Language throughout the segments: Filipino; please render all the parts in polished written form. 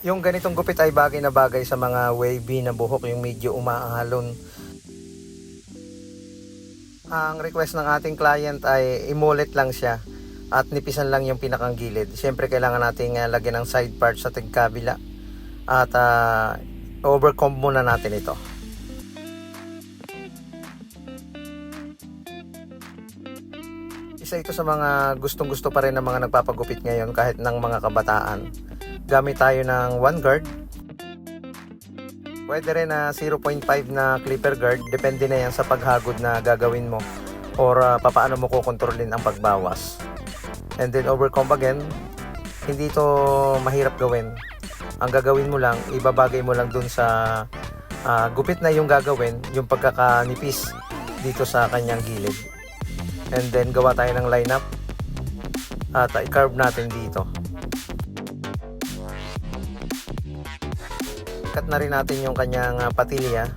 Yung ganitong gupit ay bagay na bagay sa mga wavy na buhok, yung medyo umaalon. Ang request ng ating client ay imulit lang siya at nipisan lang yung pinakang gilid. Siyempre kailangan nating lagyan ng side part sa tigkabila at overcomb muna natin ito. Isa ito sa mga gustong gusto pa rin ng mga nagpapagupit ngayon kahit ng mga kabataan. Gamit tayo ng 1 guard. Pwede rin na 0.5 na clipper guard. Depende na yan sa paghagod na gagawin mo or papaano mo kukontrolin ang pagbawas. And then overcomb again. Hindi ito mahirap gawin. Ang gagawin mo lang, ibabagay mo lang dun sa gupit na yung gagawin, yung pagkakanipis dito sa kanyang gilid. And then gawa tayo ng lineup at i-carve natin dito. Cut na rin natin yung kanyang patilya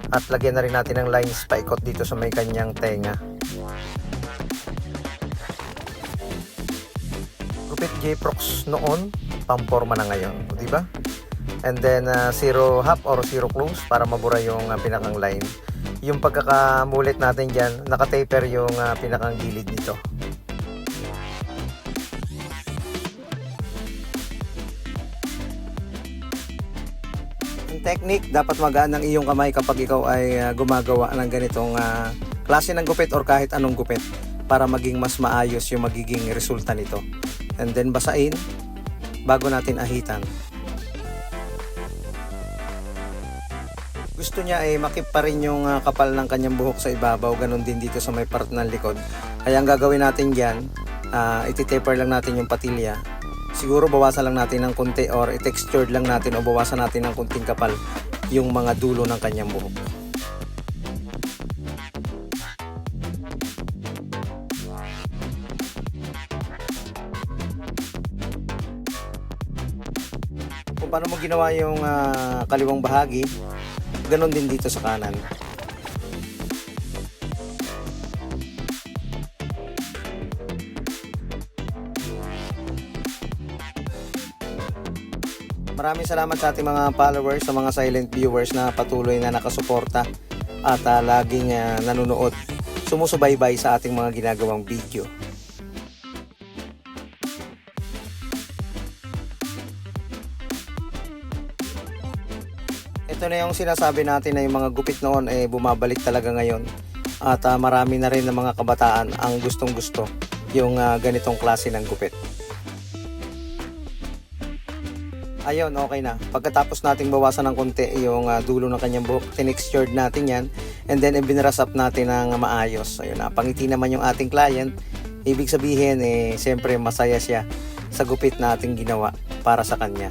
at lagyan na rin natin ng lines paikot dito sa may kanyang tenga. Gupit J-Prox noon, pamporma na ngayon, di ba? And then 0 half or 0 close para mabura yung pinakang line. Yung pagkakamulit natin dyan, nakataper yung pinakang gilid nito. Ang technique, dapat magaan ang iyong kamay kapag ikaw ay gumagawa ng ganitong klase ng gupit or kahit anong gupit para maging mas maayos yung magiging resulta nito. And then basain bago natin ahitan. Gusto niya ay makip pa rin yung kapal ng kanyang buhok sa ibabaw, ganun din dito sa may part ng likod. Kaya ang gagawin natin dyan, iti-taper lang natin yung patilya. Siguro bawasan lang natin ng konti or i-textured lang natin o bawasan natin ng konting kapal yung mga dulo ng kanyang buhok. Kung paano mo ginawa yung kaliwang bahagi, ganon din dito sa kanan. Maraming salamat sa ating mga followers, sa mga silent viewers na patuloy na nakasuporta at laging nanonood, sumusubaybay sa ating mga ginagawang video. Ito na yung sinasabi natin na yung mga gupit noon bumabalik talaga ngayon. At marami na rin ng mga kabataan ang gustong gusto yung ganitong klase ng gupit. Ayun, okay na. Pagkatapos nating bawasan ng konti yung dulo ng kanyang buhok, tinextured natin yan. And then ibinras up natin ng maayos. Ayun, pangiti naman yung ating client. Ibig sabihin, siyempre masaya siya sa gupit na ating ginawa para sa kanya.